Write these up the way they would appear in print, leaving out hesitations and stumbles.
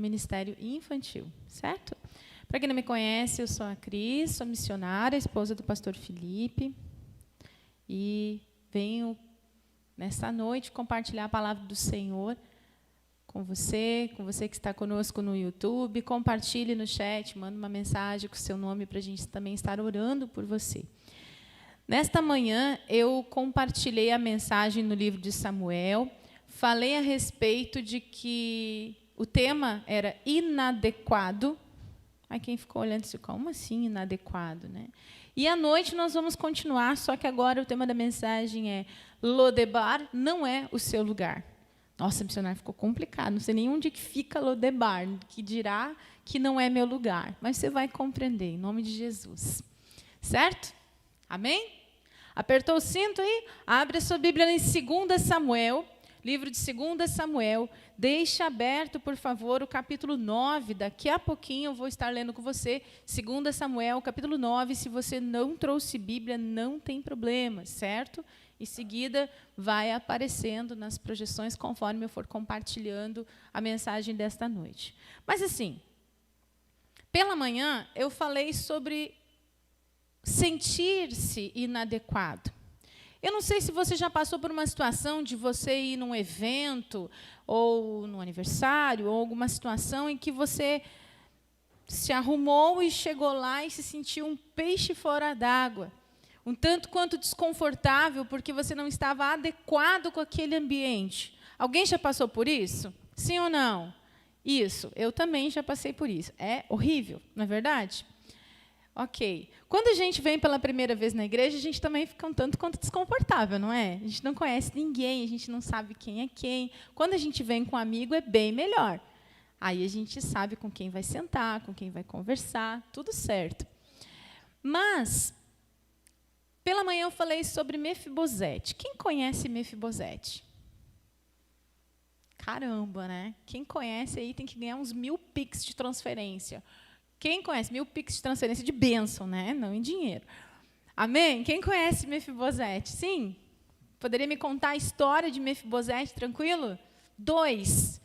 ministério infantil, certo? Para quem não me conhece, eu sou a Cris, sou missionária, esposa do pastor Felipe, e venho, nesta noite, compartilhar a palavra do Senhor com você que está conosco no YouTube. Compartilhe no chat, manda uma mensagem com o seu nome para a gente também estar orando por você. Nesta manhã, eu compartilhei a mensagem no livro de Samuel, falei a respeito de que o tema era inadequado. Aí quem ficou olhando disse, como assim inadequado, né? E à noite nós vamos continuar, só que agora o tema da mensagem é Lodebar não é o seu lugar. Nossa, missionário, ficou complicado, não sei nem onde que fica Lodebar, que dirá que não é meu lugar. Mas você vai compreender, em nome de Jesus. Certo? Amém? Apertou o cinto aí? Abre a sua Bíblia em 2 Samuel, livro de 2 Samuel. Deixa aberto, por favor, o capítulo 9. Daqui a pouquinho eu vou estar lendo com você 2 Samuel, capítulo 9. Se você não trouxe Bíblia, não tem problema, certo? Em seguida, vai aparecendo nas projeções conforme eu for compartilhando a mensagem desta noite. Mas, assim, pela manhã, eu falei sobre sentir-se inadequado. Eu não sei se você já passou por uma situação de você ir num evento, ou num aniversário, ou alguma situação em que você se arrumou e chegou lá e se sentiu um peixe fora d'água. Um tanto quanto desconfortável, porque você não estava adequado com aquele ambiente. Alguém já passou por isso? Sim ou não? Isso, eu também já passei por isso. É horrível, não é verdade? Ok. Quando a gente vem pela primeira vez na igreja, a gente também fica um tanto quanto desconfortável, não é? A gente não conhece ninguém, a gente não sabe quem é quem. Quando a gente vem com um amigo, é bem melhor. Aí a gente sabe com quem vai sentar, com quem vai conversar, tudo certo. Mas, pela manhã eu falei sobre Mefibosete. Quem conhece Mefibosete? Caramba, né? Quem conhece aí tem que ganhar uns 1000 Pix de transferência. Quem conhece? 1000 Pix de transferência de bênção, né? Não em dinheiro. Amém? Quem conhece Mefibosete? Sim? Poderia me contar a história de Mefibosete, tranquilo? 2.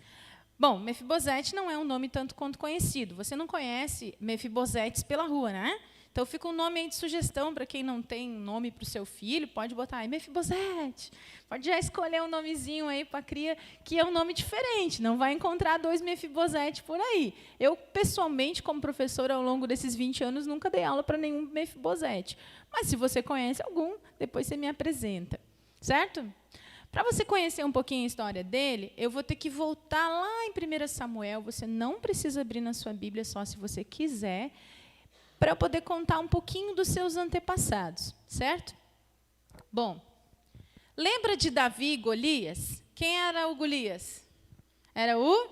Bom, Mefibosete não é um nome tanto quanto conhecido. Você não conhece Mefibosetes pela rua, né? Então, fica um nome aí de sugestão para quem não tem nome para o seu filho, pode botar aí Mefibosete. Pode já escolher um nomezinho aí para a cria, que é um nome diferente, não vai encontrar 2 Mefibosete por aí. Eu, pessoalmente, como professora, ao longo desses 20 anos, nunca dei aula para nenhum Mefibosete. Mas, se você conhece algum, depois você me apresenta. Certo? Para você conhecer um pouquinho a história dele, eu vou ter que voltar lá em 1 Samuel. Você não precisa abrir na sua Bíblia, só se você quiser, para eu poder contar um pouquinho dos seus antepassados, certo? Bom, lembra de Davi e Golias? Quem era o Golias? Era o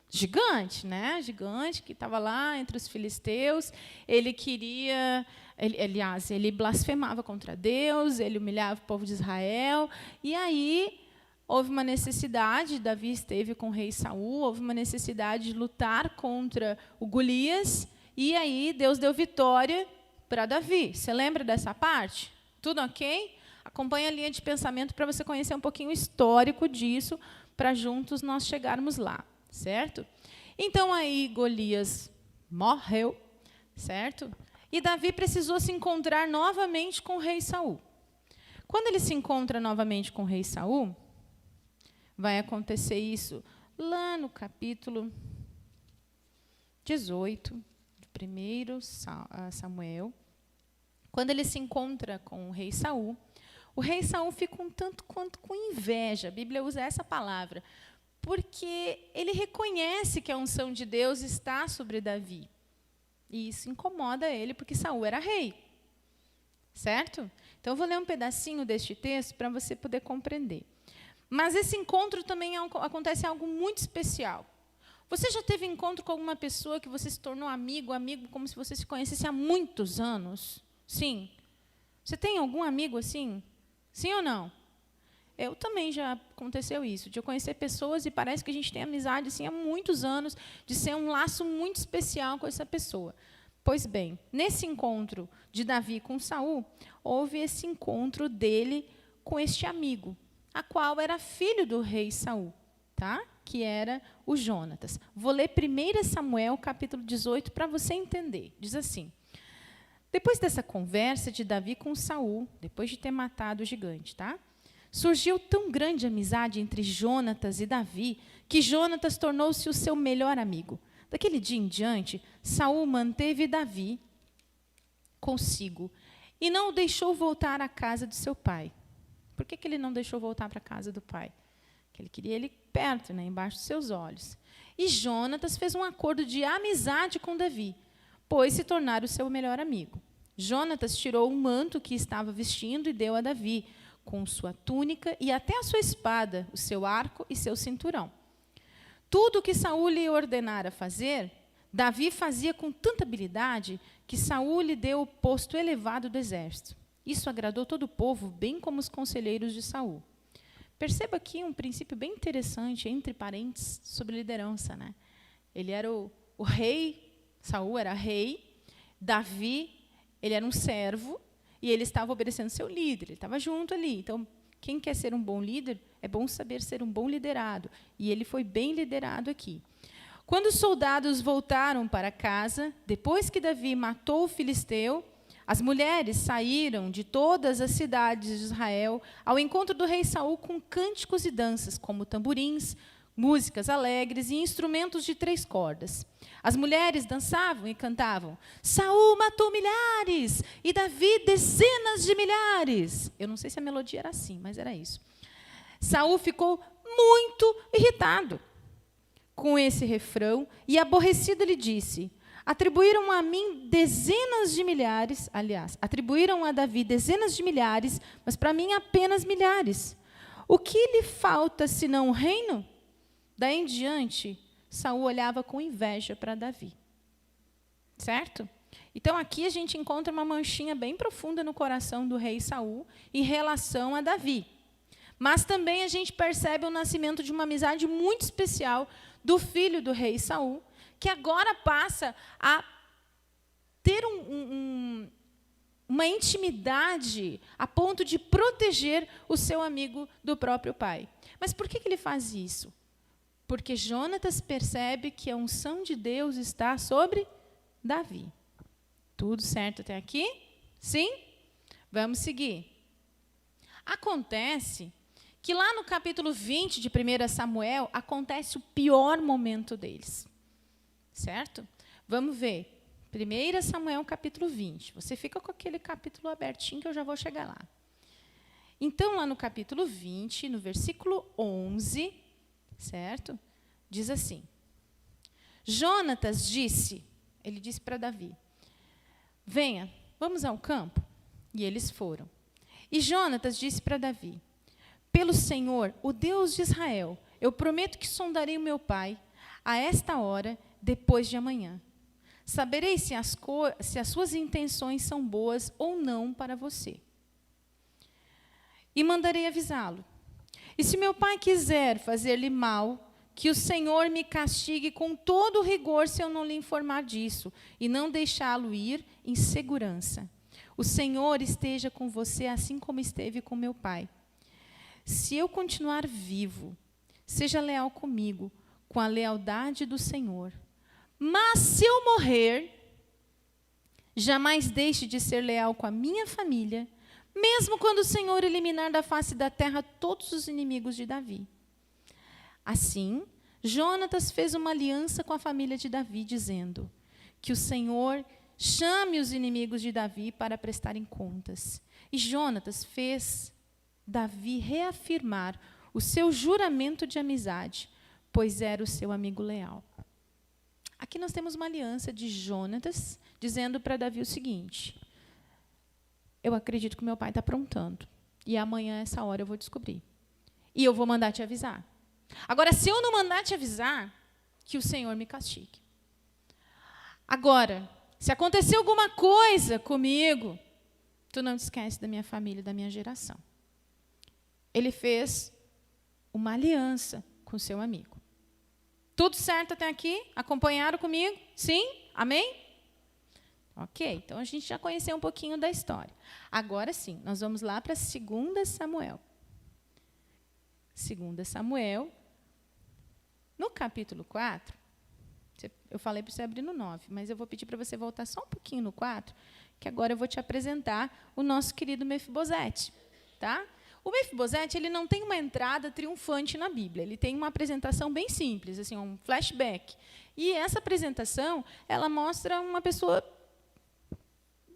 gigante, né? Gigante que estava lá entre os filisteus. Ele queria, aliás, ele blasfemava contra Deus, ele humilhava o povo de Israel. E aí houve uma necessidade, Davi esteve com o rei Saul, houve uma necessidade de lutar contra o Golias. E aí, Deus deu vitória para Davi. Você lembra dessa parte? Tudo ok? Acompanhe a linha de pensamento para você conhecer um pouquinho o histórico disso, para juntos nós chegarmos lá, certo? Então, aí, Golias morreu, certo? E Davi precisou se encontrar novamente com o rei Saul. Quando ele se encontra novamente com o rei Saul, vai acontecer isso lá no capítulo 18, 1 Samuel, quando ele se encontra com o rei Saul fica um tanto quanto com inveja, a Bíblia usa essa palavra, porque ele reconhece que a unção de Deus está sobre Davi. E isso incomoda ele, porque Saul era rei. Certo? Então, eu vou ler um pedacinho deste texto para você poder compreender. Mas esse encontro também acontece algo muito especial. Você já teve encontro com alguma pessoa que você se tornou amigo, como se você se conhecesse há muitos anos? Sim. Você tem algum amigo assim? Sim ou não? Eu também já aconteceu isso, de eu conhecer pessoas e parece que a gente tem amizade assim, há muitos anos, de ser um laço muito especial com essa pessoa. Pois bem, nesse encontro de Davi com Saul, houve esse encontro dele com este amigo, a qual era filho do rei Saul, tá? que era o Jonatas. Vou ler 1 Samuel, capítulo 18, para você entender. Diz assim: depois dessa conversa de Davi com Saul, depois de ter matado o gigante, tá? Surgiu tão grande amizade entre Jonatas e Davi, que Jonatas tornou-se o seu melhor amigo. Daquele dia em diante, Saul manteve Davi consigo e não o deixou voltar à casa de seu pai. Por que ele não deixou voltar para a casa do pai? Porque ele queria ele perto, né, embaixo dos seus olhos. E Jonatas fez um acordo de amizade com Davi, pois se tornara o seu melhor amigo. Jonatas tirou um manto que estava vestindo e deu a Davi, com sua túnica e até a sua espada, o seu arco e seu cinturão. Tudo o que Saul lhe ordenara fazer, Davi fazia com tanta habilidade que Saul lhe deu o posto elevado do exército. Isso agradou todo o povo, bem como os conselheiros de Saul. Perceba aqui um princípio bem interessante, entre parênteses, sobre liderança, né? Ele era o rei, Saul era rei, Davi, ele era um servo, e ele estava obedecendo seu líder, ele estava junto ali. Então, quem quer ser um bom líder, é bom saber ser um bom liderado. E ele foi bem liderado aqui. Quando os soldados voltaram para casa, depois que Davi matou o filisteu, as mulheres saíram de todas as cidades de Israel ao encontro do rei Saul com cânticos e danças, como tamborins, músicas alegres e instrumentos de 3 cordas. As mulheres dançavam e cantavam: Saul matou milhares e Davi dezenas de milhares. Eu não sei se a melodia era assim, mas era isso. Saul ficou muito irritado com esse refrão e, aborrecido, lhe disse: atribuíram a mim dezenas de milhares, aliás, atribuíram a Davi dezenas de milhares, mas para mim apenas milhares. O que lhe falta senão o reino? Daí em diante, Saul olhava com inveja para Davi. Certo? Então, aqui a gente encontra uma manchinha bem profunda no coração do rei Saul em relação a Davi. Mas também a gente percebe o nascimento de uma amizade muito especial do filho do rei Saul, que agora passa a ter uma intimidade a ponto de proteger o seu amigo do próprio pai. Mas por que ele faz isso? Porque Jonatas percebe que a unção de Deus está sobre Davi. Tudo certo até aqui? Sim? Vamos seguir. Acontece que lá no capítulo 20 de 1 Samuel, acontece o pior momento deles. Certo? Vamos ver. 1 Samuel, capítulo 20. Você fica com aquele capítulo abertinho que eu já vou chegar lá. Então, lá no capítulo 20, no versículo 11, certo? Diz assim: Jonatas disse, ele disse para Davi: venha, vamos ao campo. E eles foram. E Jonatas disse para Davi: pelo Senhor, o Deus de Israel, eu prometo que sondarei o meu pai a esta hora, depois de amanhã. Saberei se as suas intenções são boas ou não para você. E mandarei avisá-lo. E se meu pai quiser fazer-lhe mal, que o Senhor me castigue com todo rigor se eu não lhe informar disso, e não deixá-lo ir em segurança. O Senhor esteja com você assim como esteve com meu pai. Se eu continuar vivo, seja leal comigo, com a lealdade do Senhor. Mas se eu morrer, jamais deixe de ser leal com a minha família, mesmo quando o Senhor eliminar da face da terra todos os inimigos de Davi. Assim, Jonatas fez uma aliança com a família de Davi, dizendo que o Senhor chame os inimigos de Davi para prestarem contas. E Jonatas fez Davi reafirmar o seu juramento de amizade, pois era o seu amigo leal. Aqui nós temos uma aliança de Jonatas, dizendo para Davi o seguinte: eu acredito que meu pai está aprontando, e amanhã, essa hora, eu vou descobrir. E eu vou mandar te avisar. Agora, se eu não mandar te avisar, que o Senhor me castigue. Agora, se acontecer alguma coisa comigo, tu não te esquece da minha família, da minha geração. Ele fez uma aliança com seu amigo. Tudo certo até aqui? Acompanharam comigo? Sim? Amém? Ok, então a gente já conheceu um pouquinho da história. Agora sim, nós vamos lá para 2 Samuel. 2 Samuel, No capítulo 4, eu falei para você abrir no 9, mas eu vou pedir para você voltar só um pouquinho no 4, que agora eu vou te apresentar o nosso querido Mefibosete. Tá? O Mefibosete, ele não tem uma entrada triunfante na Bíblia, ele tem uma apresentação bem simples, assim, um flashback. E essa apresentação, ela mostra uma pessoa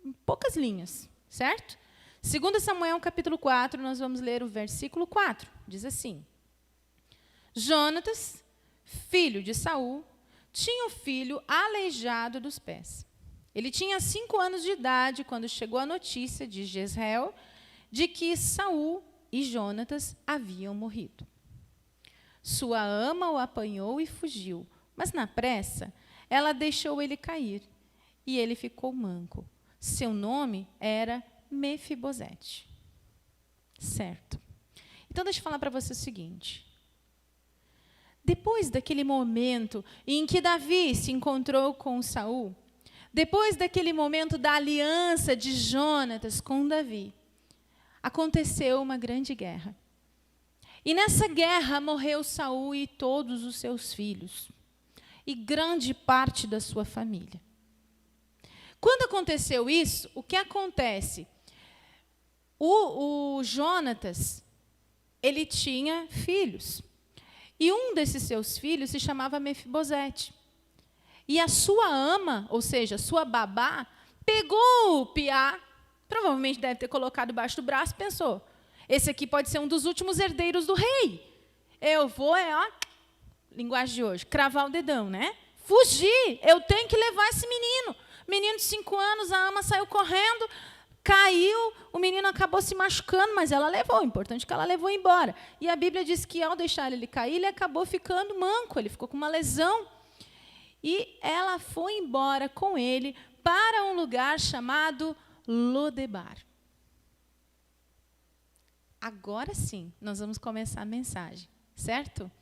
em poucas linhas, certo? 2 Samuel, capítulo 4, nós vamos ler o versículo 4. Diz assim: Jonatas, filho de Saul, tinha um filho aleijado dos pés. Ele tinha 5 anos de idade quando chegou a notícia de Jezreel de que Saul e Jonatas haviam morrido. Sua ama o apanhou e fugiu, mas na pressa ela deixou ele cair e ele ficou manco. Seu nome era Mefibosete. Certo. Então, deixa eu falar para você o seguinte. Depois daquele momento em que Davi se encontrou com Saul, depois daquele momento da aliança de Jonatas com Davi, aconteceu uma grande guerra. E nessa guerra morreu Saul e todos os seus filhos, e grande parte da sua família. Quando aconteceu isso, o que acontece? O Jonatas, ele tinha filhos. E um desses seus filhos se chamava Mefibosete. E a sua ama, ou seja, a sua babá, pegou o piá, provavelmente deve ter colocado debaixo do braço, e pensou, esse aqui pode ser um dos últimos herdeiros do rei. Eu vou, linguagem de hoje, cravar o dedão, né? Fugir, eu tenho que levar esse menino. Menino de 5 anos, a ama saiu correndo, caiu, o menino acabou se machucando, mas ela levou, o importante é que ela levou embora. E a Bíblia diz que, ao deixar ele cair, ele acabou ficando manco, ele ficou com uma lesão. E ela foi embora com ele para um lugar chamado Lodebar. Agora sim, nós vamos começar a mensagem, certo?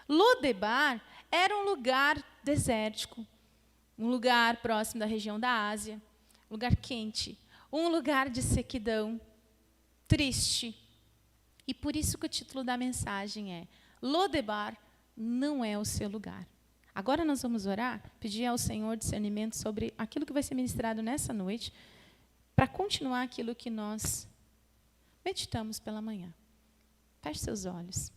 Lodebar era um lugar desértico, um lugar próximo da região da Ásia, um lugar quente, um lugar de sequidão, triste. E por isso que o título da mensagem é Lodebar não é o seu lugar. Agora nós vamos orar, pedir ao Senhor discernimento sobre aquilo que vai ser ministrado nessa noite, para continuar aquilo que nós meditamos pela manhã. Feche seus olhos.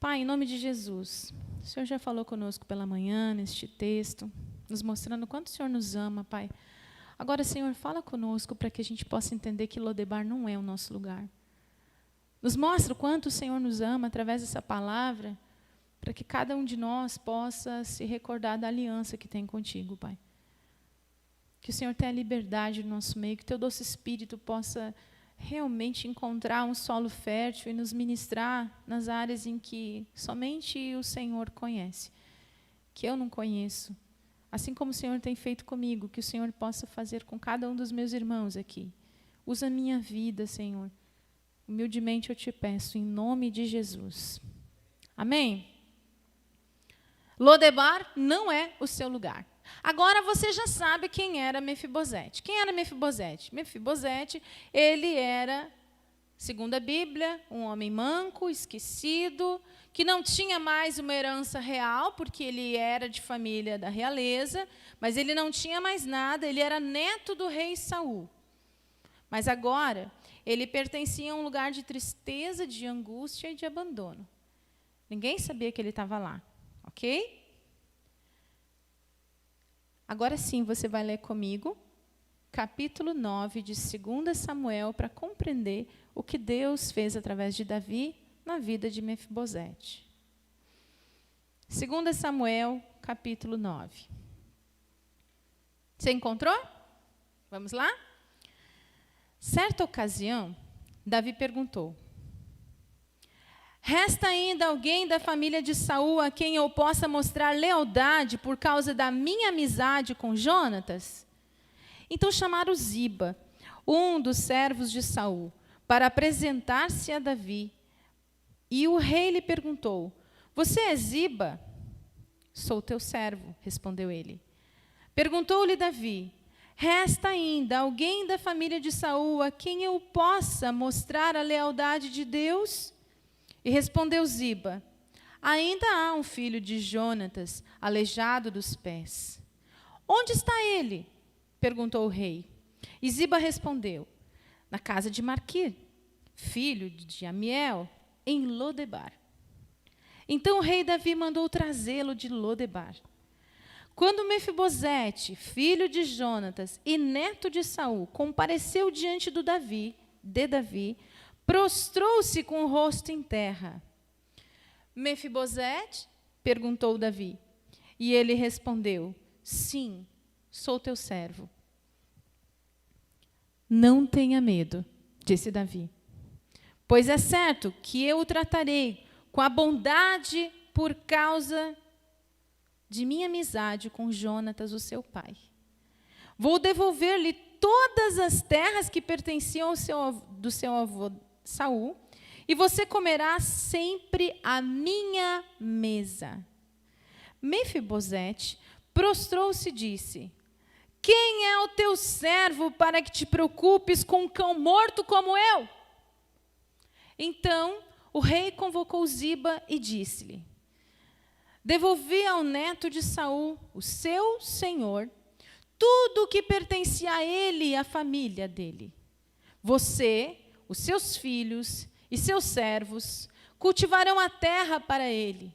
Pai, em nome de Jesus, o Senhor já falou conosco pela manhã, neste texto, nos mostrando o quanto o Senhor nos ama, Pai. Agora, Senhor, fala conosco para que a gente possa entender que Lodebar não é o nosso lugar. Nos mostra o quanto o Senhor nos ama através dessa palavra, para que cada um de nós possa se recordar da aliança que tem contigo, Pai. Que o Senhor tenha liberdade no nosso meio, que teu doce Espírito possa realmente encontrar um solo fértil e nos ministrar nas áreas em que somente o Senhor conhece, que eu não conheço. Assim como o Senhor tem feito comigo, que o Senhor possa fazer com cada um dos meus irmãos aqui. Usa a minha vida, Senhor. Humildemente eu te peço, em nome de Jesus. Amém? Lodebar não é o seu lugar. Agora você já sabe quem era Mefibosete. Quem era Mefibosete? Mefibosete, ele era, segundo a Bíblia, um homem manco, esquecido, que não tinha mais uma herança real, porque ele era de família da realeza, mas ele não tinha mais nada, ele era neto do rei Saul. Mas agora, ele pertencia a um lugar de tristeza, de angústia e de abandono. Ninguém sabia que ele estava lá, ok? Agora sim, você vai ler comigo, capítulo 9 de 2 Samuel, para compreender o que Deus fez através de Davi na vida de Mefibosete. 2 Samuel, capítulo 9. Você encontrou? Vamos lá? Certa ocasião, Davi perguntou: resta ainda alguém da família de Saul a quem eu possa mostrar lealdade por causa da minha amizade com Jonatas? Então chamaram Ziba, um dos servos de Saul, para apresentar-se a Davi. E o rei lhe perguntou: você é Ziba? Sou teu servo, respondeu ele. Perguntou-lhe Davi: resta ainda alguém da família de Saul a quem eu possa mostrar a lealdade de Deus? E respondeu Ziba: ainda há um filho de Jonatas, aleijado dos pés. Onde está ele? Perguntou o rei. E Ziba respondeu, na casa de Marquir, filho de Amiel, em Lodebar. Então o rei Davi mandou trazê-lo de Lodebar. Quando Mefibosete, filho de Jonatas e neto de Saul, compareceu diante de Davi, prostrou-se com o rosto em terra. Mefibosete? Perguntou Davi. E ele respondeu, sim, sou teu servo. Não tenha medo, disse Davi, pois é certo que eu o tratarei com a bondade por causa de minha amizade com Jonatas, o seu pai. Vou devolver-lhe todas as terras que pertenciam do seu avô Saul, e você comerá sempre à minha mesa. Mefibosete prostrou-se e disse, quem é o teu servo para que te preocupes com um cão morto como eu? Então o rei convocou Ziba e disse-lhe, devolvi ao neto de Saul, o seu senhor, tudo o que pertencia a ele e à família dele. Você, os seus filhos e seus servos cultivarão a terra para ele.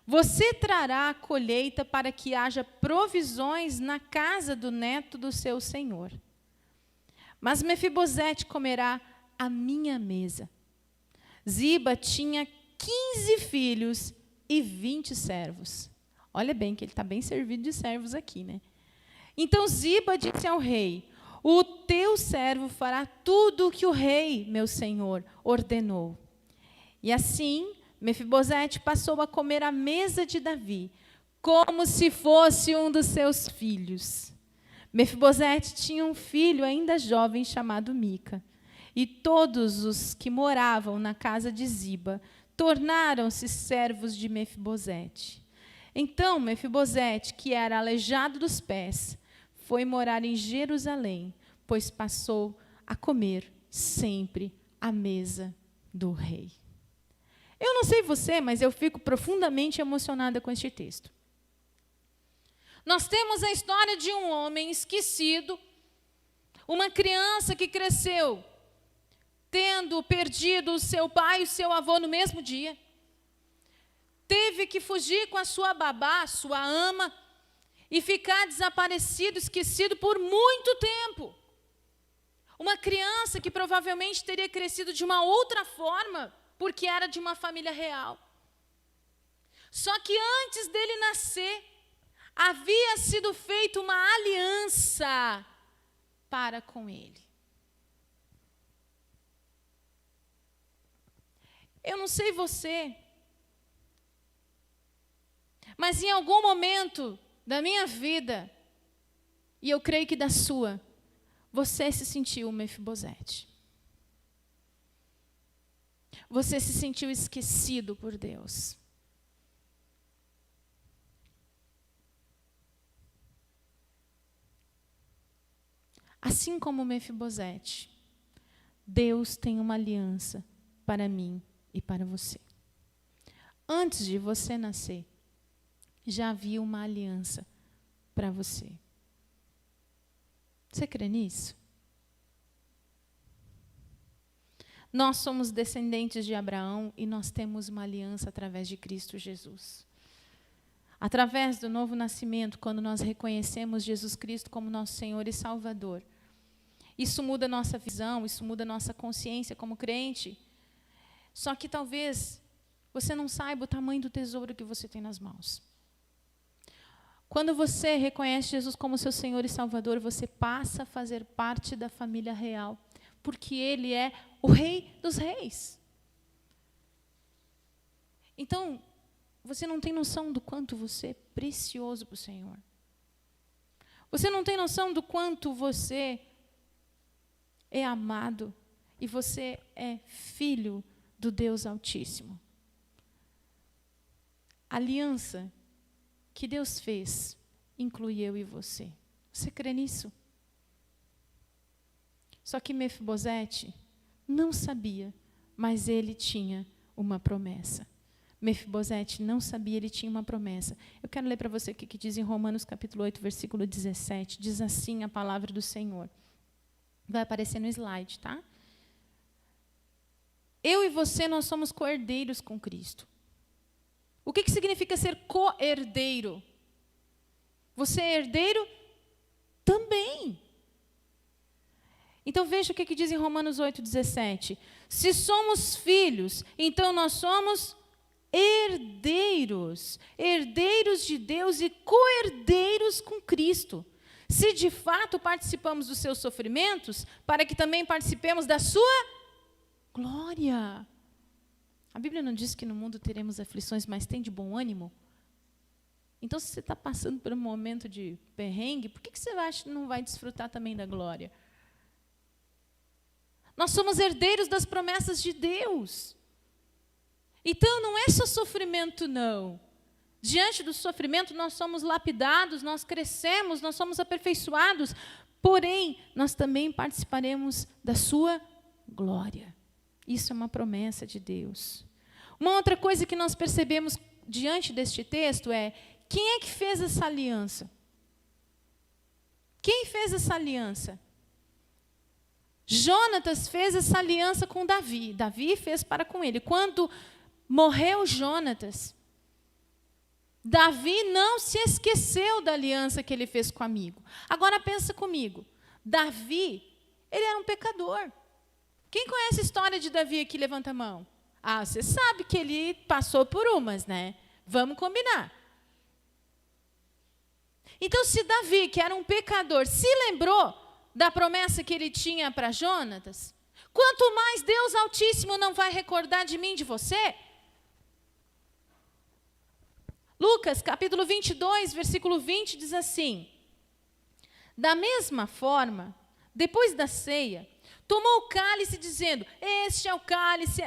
Você trará a colheita para que haja provisões na casa do neto do seu senhor. Mas Mefibosete comerá à minha mesa. Ziba tinha 15 filhos e 20 servos. Olha bem que ele está bem servido de servos aqui, né? Então Ziba disse ao rei, o teu servo fará tudo o que o rei, meu senhor, ordenou. E assim, Mefibosete passou a comer à mesa de Davi, como se fosse um dos seus filhos. Mefibosete tinha um filho ainda jovem chamado Mica. E todos os que moravam na casa de Ziba tornaram-se servos de Mefibosete. Então Mefibosete, que era aleijado dos pés, foi morar em Jerusalém, pois passou a comer sempre à mesa do rei. Eu não sei você, mas eu fico profundamente emocionada com este texto. Nós temos a história de um homem esquecido, uma criança que cresceu tendo perdido o seu pai e o seu avô no mesmo dia. Teve que fugir com a sua babá, sua ama, e ficar desaparecido, esquecido por muito tempo. Uma criança que provavelmente teria crescido de uma outra forma, porque era de uma família real. Só que antes dele nascer, havia sido feita uma aliança para com ele. Eu não sei você, mas em algum momento da minha vida, e eu creio que da sua, você se sentiu Mefibosete. Você se sentiu esquecido por Deus. Assim como Mefibosete, Deus tem uma aliança para mim e para você. Antes de você nascer, já havia uma aliança para você. Você crê nisso? Nós somos descendentes de Abraão e nós temos uma aliança através de Cristo Jesus. Através do novo nascimento, quando nós reconhecemos Jesus Cristo como nosso Senhor e Salvador, isso muda a nossa visão, isso muda a nossa consciência como crente. Só que talvez você não saiba o tamanho do tesouro que você tem nas mãos. Quando você reconhece Jesus como seu Senhor e Salvador, você passa a fazer parte da família real, porque Ele é o Rei dos Reis. Então, você não tem noção do quanto você é precioso para o Senhor. Você não tem noção do quanto você é amado e você é filho do Deus Altíssimo. A aliança que Deus fez inclui eu e você. Você crê nisso? Só que Mefibosete não sabia, mas ele tinha uma promessa. Mefibosete não sabia, ele tinha uma promessa. Eu quero ler para você o que diz em Romanos capítulo 8, versículo 17. Diz assim a palavra do Senhor. Vai aparecer no slide, tá? Eu e você, nós somos co-herdeiros com Cristo. O que significa ser co-herdeiro? Você é herdeiro também. Então veja o que diz em Romanos 8, 17. Se somos filhos, então nós somos herdeiros. Herdeiros de Deus e co-herdeiros com Cristo. Se de fato participamos dos seus sofrimentos, para que também participemos da sua glória. A Bíblia não diz que no mundo teremos aflições, mas tem de bom ânimo? Então, se você está passando por um momento de perrengue, por que você acha que não vai desfrutar também da glória? Nós somos herdeiros das promessas de Deus. Então, não é só sofrimento, não. Diante do sofrimento, nós somos lapidados, nós crescemos, nós somos aperfeiçoados. Porém, nós também participaremos da sua glória. Isso é uma promessa de Deus. Uma outra coisa que nós percebemos diante deste texto é: quem é que fez essa aliança? Quem fez essa aliança? Jonatas fez essa aliança com Davi. Davi fez para com ele. Quando morreu Jonatas, Davi não se esqueceu da aliança que ele fez com o amigo. Agora pensa comigo. Davi, ele era um pecador. Quem conhece a história de Davi aqui? Levanta a mão. Ah, você sabe que ele passou por umas, né? Vamos combinar. Então, se Davi, que era um pecador, se lembrou da promessa que ele tinha para Jonatas, quanto mais Deus Altíssimo não vai recordar de mim, de você? Lucas, capítulo 22, versículo 20, diz assim: da mesma forma, depois da ceia, tomou o cálice, dizendo: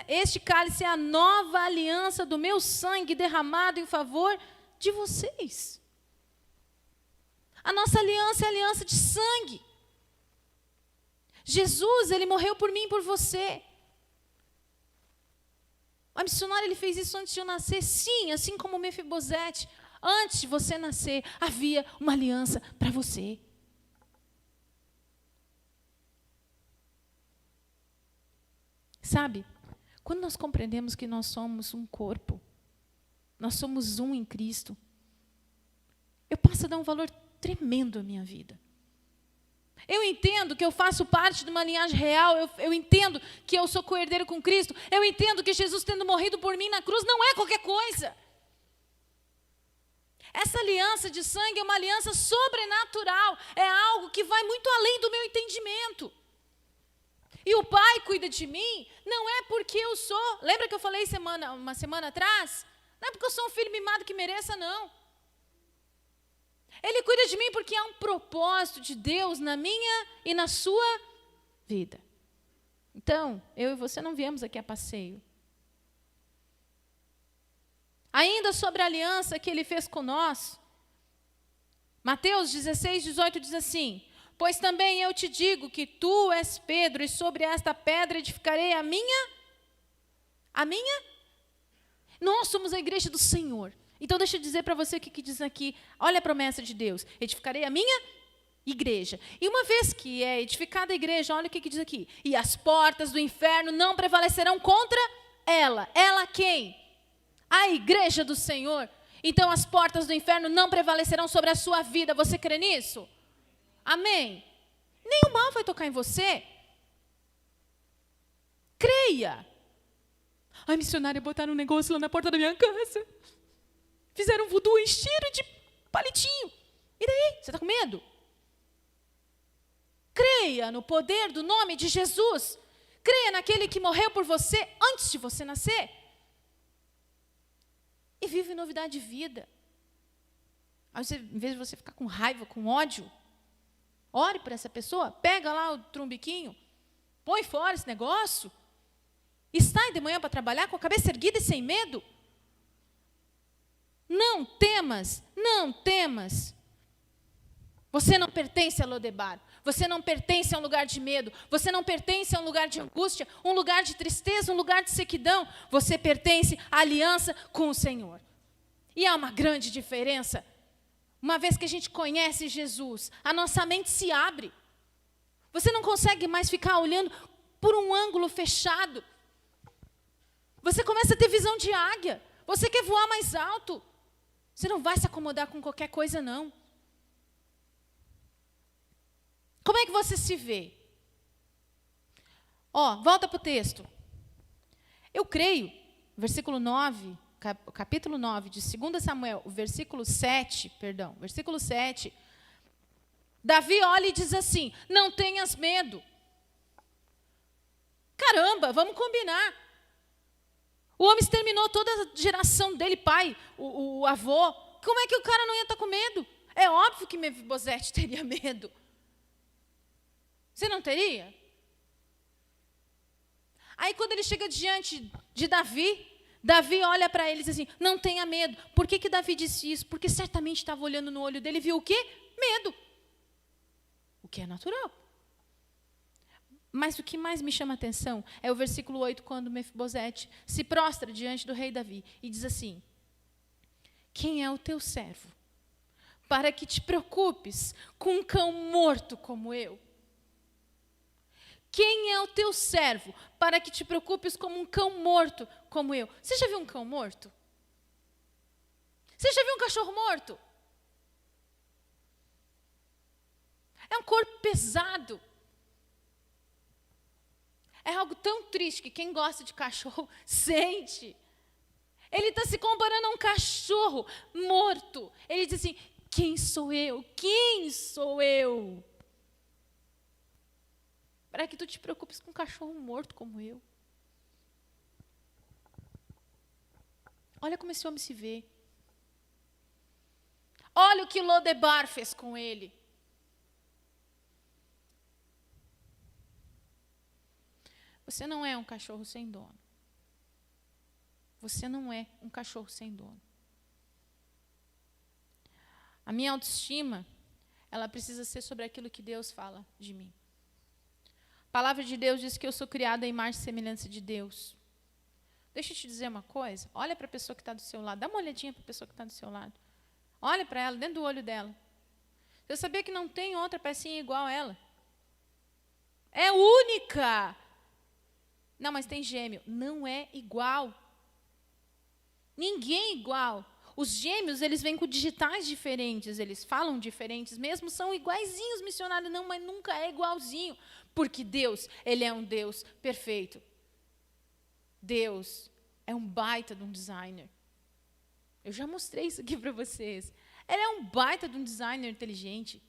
este cálice é a nova aliança do meu sangue derramado em favor de vocês. A nossa aliança é a aliança de sangue. Jesus, ele morreu por mim e por você. O missionário, ele fez isso antes de eu nascer. Sim, assim como Mefibosete. Antes de você nascer, havia uma aliança para você. Sabe, quando nós compreendemos que nós somos um corpo, nós somos um em Cristo, eu passo a dar um valor tremendo à minha vida. Eu entendo que eu faço parte de uma linhagem real, eu entendo que eu sou co-herdeiro com Cristo, eu entendo que Jesus tendo morrido por mim na cruz não é qualquer coisa. Essa aliança de sangue é uma aliança sobrenatural, é algo que vai muito além do meu entendimento. E o Pai cuida de mim, não é porque eu sou, lembra que eu falei uma semana atrás? Não é porque eu sou um filho mimado que mereça, não. Ele cuida de mim porque há um propósito de Deus na minha e na sua vida. Então, eu e você não viemos aqui a passeio. Ainda sobre a aliança que ele fez com nós, Mateus 16, 18 diz assim: pois também eu te digo que tu és Pedro, e sobre esta pedra edificarei a minha. Nós somos a igreja do Senhor. Então, deixa eu dizer para você o que diz aqui. Olha a promessa de Deus. Edificarei a minha igreja. E uma vez que é edificada a igreja, olha o que diz aqui. E as portas do inferno não prevalecerão contra ela. Ela quem? A igreja do Senhor. Então, as portas do inferno não prevalecerão sobre a sua vida. Você crê nisso? Amém? Nenhum mal vai tocar em você. Creia. Ai, missionária, botaram um negócio lá na porta da minha casa. Fizeram voodoo em cheiro de palitinho. E daí? Você está com medo? Creia no poder do nome de Jesus. Creia naquele que morreu por você antes de você nascer. E vive novidade de vida. Aí você, em vez de você ficar com raiva, com ódio, ore por essa pessoa, pega lá o trumbiquinho, põe fora esse negócio, e sai de manhã para trabalhar com a cabeça erguida e sem medo. Não temas, não temas. Você não pertence a Lodebar. Você não pertence a um lugar de medo. Você não pertence a um lugar de angústia, um lugar de tristeza, um lugar de sequidão. Você pertence à aliança com o Senhor. E há uma grande diferença. Uma vez que a gente conhece Jesus, a nossa mente se abre. Você não consegue mais ficar olhando por um ângulo fechado. Você começa a ter visão de águia. Você quer voar mais alto. Você não vai se acomodar com qualquer coisa, não. Como é que você se vê? Volta para o texto. Eu creio, versículo 9, capítulo 9 de 2 Samuel, versículo 7, Davi olha e diz assim, não tenhas medo. Caramba, vamos combinar. O homem exterminou toda a geração dele, pai, o avô. Como é que o cara não ia estar com medo? É óbvio que Mefibosete teria medo. Você não teria? Aí quando ele chega diante de Davi olha para ele e diz assim, não tenha medo. Por que Davi disse isso? Porque certamente estava olhando no olho dele e viu o quê? Medo. O que é natural. Mas o que mais me chama a atenção é o versículo 8, quando Mefibosete se prostra diante do rei Davi e diz assim, quem é o teu servo para que te preocupes com um cão morto como eu? Quem é o teu servo para que te preocupes como um cão morto como eu? Você já viu um cão morto? Você já viu um cachorro morto? É um corpo pesado. É algo tão triste que quem gosta de cachorro sente. Ele está se comparando a um cachorro morto. Ele diz assim, quem sou eu? Quem sou eu? Para que tu te preocupes com um cachorro morto como eu. Olha como esse homem se vê. Olha o que Lodebar fez com ele. Você não é um cachorro sem dono. Você não é um cachorro sem dono. A minha autoestima, ela precisa ser sobre aquilo que Deus fala de mim. A palavra de Deus diz que eu sou criada à imagem e semelhança de Deus. Deixa eu te dizer uma coisa. Olha para a pessoa que está do seu lado. Dá uma olhadinha para a pessoa que está do seu lado. Olha para ela, dentro do olho dela. Você sabia que não tem outra pecinha igual a ela? É única. Não, mas tem gêmeo. Não é igual. Ninguém é igual. Os gêmeos, eles vêm com digitais diferentes, eles falam diferentes, mesmo são iguaizinhos, missionários, não, mas nunca é igualzinho. Porque Deus, Ele é um Deus perfeito. Deus é um baita de um designer. Eu já mostrei isso aqui para vocês. Ele é um baita de um designer inteligente.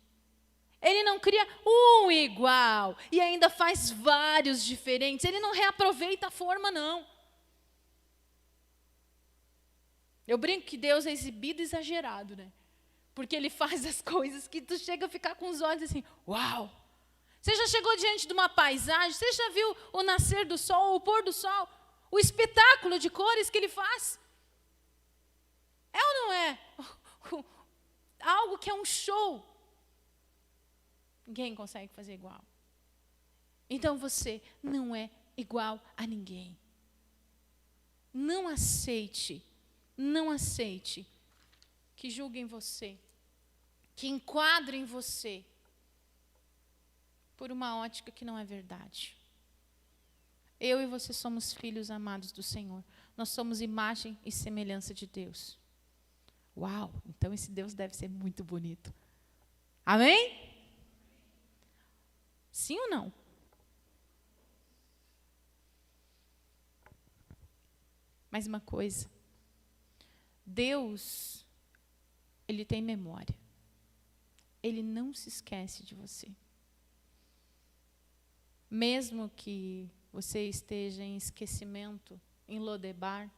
Ele não cria um igual e ainda faz vários diferentes. Ele não reaproveita a forma, não. Eu brinco que Deus é exibido e exagerado, né? Porque Ele faz as coisas que tu chega a ficar com os olhos assim, uau! Você já chegou diante de uma paisagem? Você já viu o nascer do sol, o pôr do sol? O espetáculo de cores que Ele faz? É ou não é? Algo que é um show. Ninguém consegue fazer igual. Então você não é igual a ninguém. Não aceite que julguem você, que enquadrem você por uma ótica que não é verdade. Eu e você somos filhos amados do Senhor. Nós somos imagem e semelhança de Deus. Uau, então esse Deus deve ser muito bonito. Amém? Sim ou não? Mais uma coisa. Deus, Ele tem memória. Ele não se esquece de você. Mesmo que você esteja em esquecimento, em Lodebar,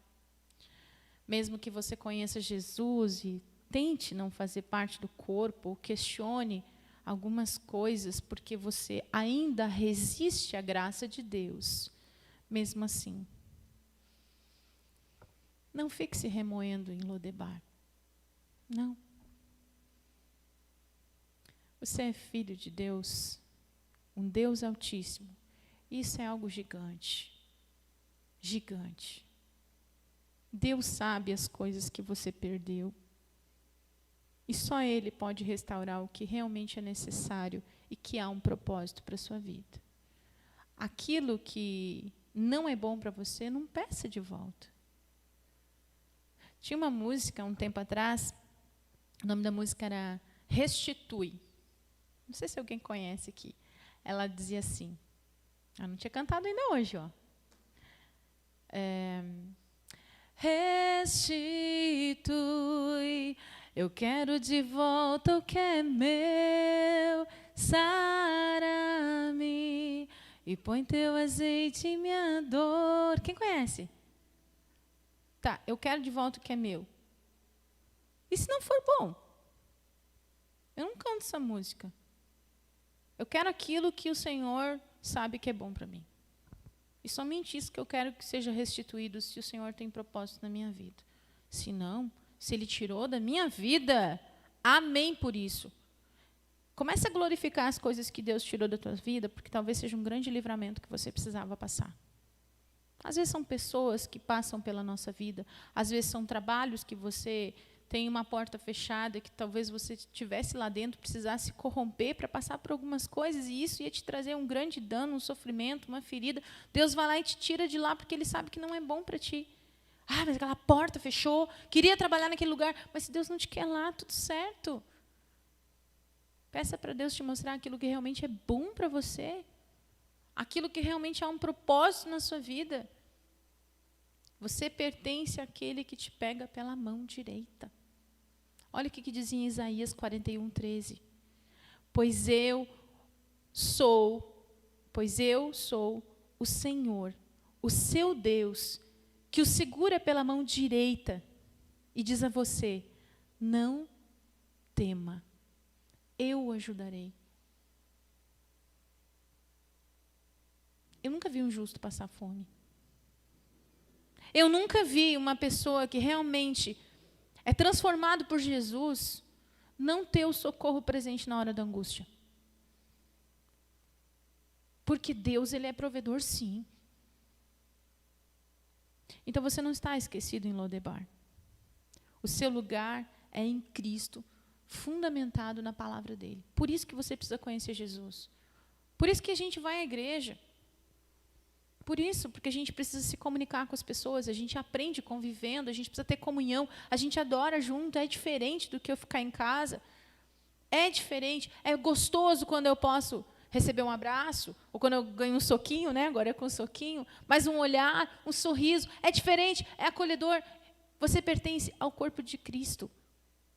mesmo que você conheça Jesus e tente não fazer parte do corpo, ou questione algumas coisas, porque você ainda resiste à graça de Deus, mesmo assim, não fique se remoendo em Lodebar. Não. Você é filho de Deus, um Deus altíssimo. Isso é algo gigante. Gigante. Deus sabe as coisas que você perdeu. E só Ele pode restaurar o que realmente é necessário e que há um propósito para a sua vida. Aquilo que não é bom para você, não peça de volta. Tinha uma música, um tempo atrás, o nome da música era Restitui. Não sei se alguém conhece aqui. Ela dizia assim, eu não tinha cantado ainda hoje, ó. Restitui, eu quero de volta o que é meu, sara-me e põe teu azeite em minha dor. Quem conhece? Tá, eu quero de volta o que é meu. E se não for bom? Eu não canto essa música. Eu quero aquilo que o Senhor sabe que é bom para mim. E somente isso que eu quero que seja restituído se o Senhor tem propósito na minha vida. Se não, se Ele tirou da minha vida, amém por isso. Comece a glorificar as coisas que Deus tirou da tua vida, porque talvez seja um grande livramento que você precisava passar. Às vezes são pessoas que passam pela nossa vida, às vezes são trabalhos que você tem uma porta fechada, que talvez você estivesse lá dentro, precisasse corromper para passar por algumas coisas, e isso ia te trazer um grande dano, um sofrimento, uma ferida. Deus vai lá e te tira de lá, porque Ele sabe que não é bom para ti. Ah, mas aquela porta fechou, queria trabalhar naquele lugar, mas se Deus não te quer lá, tudo certo. Peça para Deus te mostrar aquilo que realmente é bom para você, aquilo que realmente há um propósito na sua vida. Você pertence àquele que te pega pela mão direita. Olha o que diz em Isaías 41:13. Pois eu sou o Senhor, o seu Deus, que o segura pela mão direita e diz a você, não tema, eu o ajudarei. Eu nunca vi um justo passar fome. Eu nunca vi uma pessoa que realmente é transformado por Jesus não ter o socorro presente na hora da angústia. Porque Deus, Ele é provedor, sim. Então você não está esquecido em Lodebar. O seu lugar é em Cristo, fundamentado na palavra dEle. Por isso que você precisa conhecer Jesus. Por isso que a gente vai à igreja. Por isso, porque a gente precisa se comunicar com as pessoas, a gente aprende convivendo, a gente precisa ter comunhão, a gente adora junto, é diferente do que eu ficar em casa. É diferente, é gostoso quando eu posso receber um abraço, ou quando eu ganho um soquinho, né? Agora é com um soquinho, mas um olhar, um sorriso, é diferente, é acolhedor. Você pertence ao corpo de Cristo,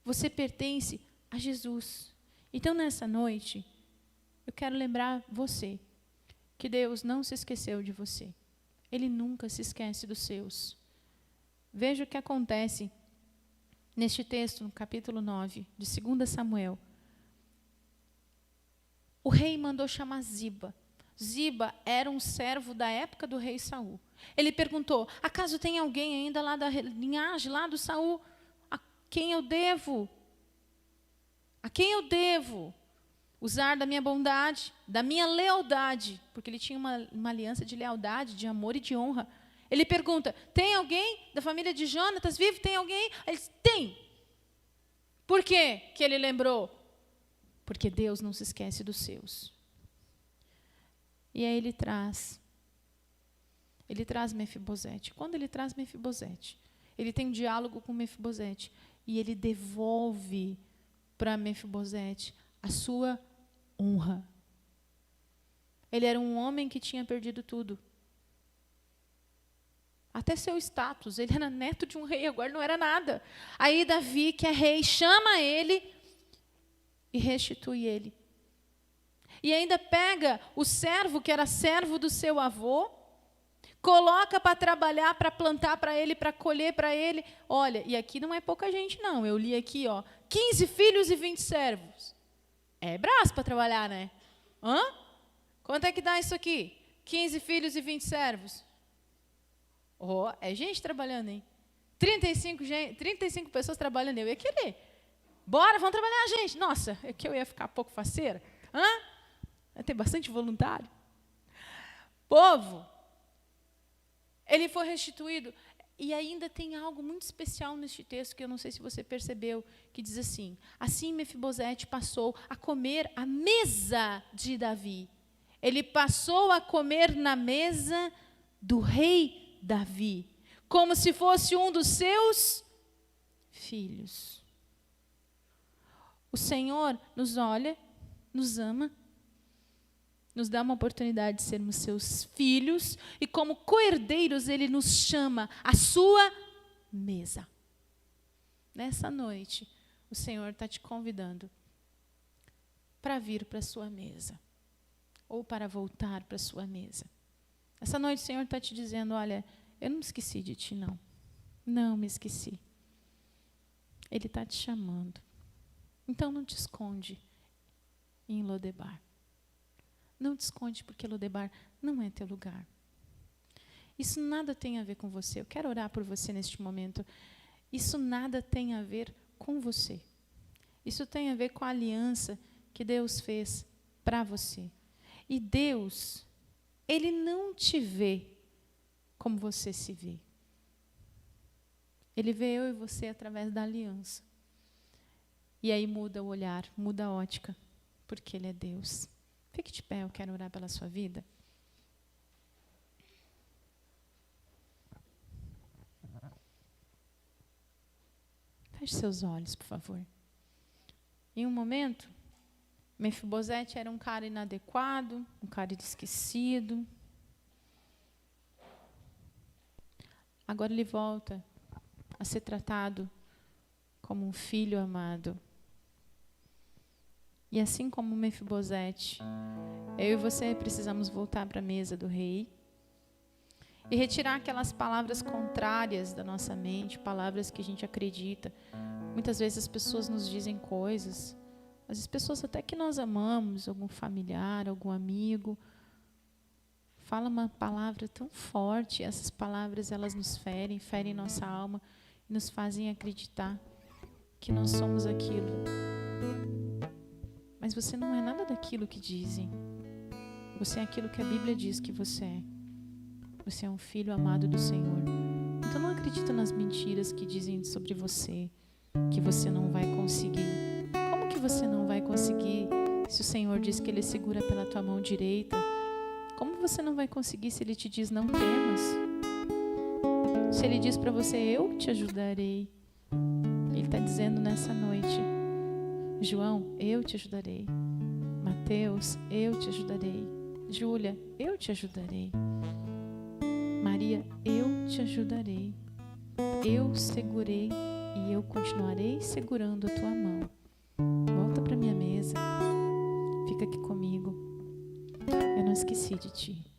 você pertence a Jesus. Então, nessa noite, eu quero lembrar você, que Deus não se esqueceu de você. Ele nunca se esquece dos seus. Veja o que acontece neste texto, no capítulo 9, de 2 Samuel. O rei mandou chamar Ziba. Ziba era um servo da época do rei Saul. Ele perguntou, acaso tem alguém ainda lá da linhagem, lá do Saul? A quem eu devo? A quem eu devo usar da minha bondade, da minha lealdade, porque ele tinha uma aliança de lealdade, de amor e de honra. Ele pergunta, tem alguém da família de Jonatas vivo? Tem alguém? Ele diz, tem. Por quê que ele lembrou? Porque Deus não se esquece dos seus. E aí ele traz Mefibosete. Quando ele traz Mefibosete, ele tem um diálogo com Mefibosete, e ele devolve para Mefibosete a sua honra. Ele era um homem que tinha perdido tudo. Até seu status, ele era neto de um rei, agora não era nada. Aí Davi, que é rei, chama ele e restitui ele. E ainda pega o servo, que era servo do seu avô, coloca para trabalhar, para plantar para ele, para colher para ele. Olha, e aqui não é pouca gente não, eu li aqui, 15 filhos e 20 servos. É braço para trabalhar, né? Quanto é que dá isso aqui? 15 filhos e 20 servos. É gente trabalhando, hein? 35 pessoas trabalhando, eu ia querer. Bora, vamos trabalhar, gente. Nossa, é que eu ia ficar pouco faceira. Vai ter bastante voluntário. Povo, ele foi restituído. E ainda tem algo muito especial neste texto, que eu não sei se você percebeu, que diz assim: assim Mefibosete passou a comer à mesa de Davi. Ele passou a comer na mesa do rei Davi, como se fosse um dos seus filhos. O Senhor nos olha, nos ama, nos dá uma oportunidade de sermos seus filhos, e como co-herdeiros Ele nos chama à sua mesa. Nessa noite, o Senhor está te convidando para vir para a sua mesa, ou para voltar para a sua mesa. Essa noite o Senhor está te dizendo: olha, eu não me esqueci de ti, não. Não me esqueci. Ele está te chamando. Então não te esconde em Lodebar. Não te esconde, porque Lodebar não é teu lugar. Isso nada tem a ver com você. Eu quero orar por você neste momento. Isso nada tem a ver com você. Isso tem a ver com a aliança que Deus fez para você. E Deus, Ele não te vê como você se vê. Ele vê eu e você através da aliança. E aí muda o olhar, muda a ótica, porque Ele é Deus. Fique de pé, eu quero orar pela sua vida. Feche seus olhos, por favor. Em um momento, Mefibosete era um cara inadequado, um cara esquecido. Agora ele volta a ser tratado como um filho amado. E assim como Mefibosete, eu e você precisamos voltar para a mesa do rei e retirar aquelas palavras contrárias da nossa mente, palavras que a gente acredita. Muitas vezes as pessoas nos dizem coisas, as pessoas até que nós amamos, algum familiar, algum amigo, fala uma palavra tão forte, essas palavras elas nos ferem nossa alma e nos fazem acreditar que nós somos aquilo. Mas você não é nada daquilo que dizem. Você é aquilo que a Bíblia diz que você é. Você é um filho amado do Senhor. Então não acredita nas mentiras que dizem sobre você, que você não vai conseguir. Como que você não vai conseguir se o Senhor diz que Ele segura pela tua mão direita? Como você não vai conseguir se Ele te diz não temas? Se Ele diz para você, eu te ajudarei. Ele está dizendo nessa noite: João, eu te ajudarei. Mateus, eu te ajudarei. Júlia, eu te ajudarei. Maria, eu te ajudarei. Eu segurei e eu continuarei segurando a tua mão. Volta para minha mesa. Fica aqui comigo. Eu não esqueci de ti.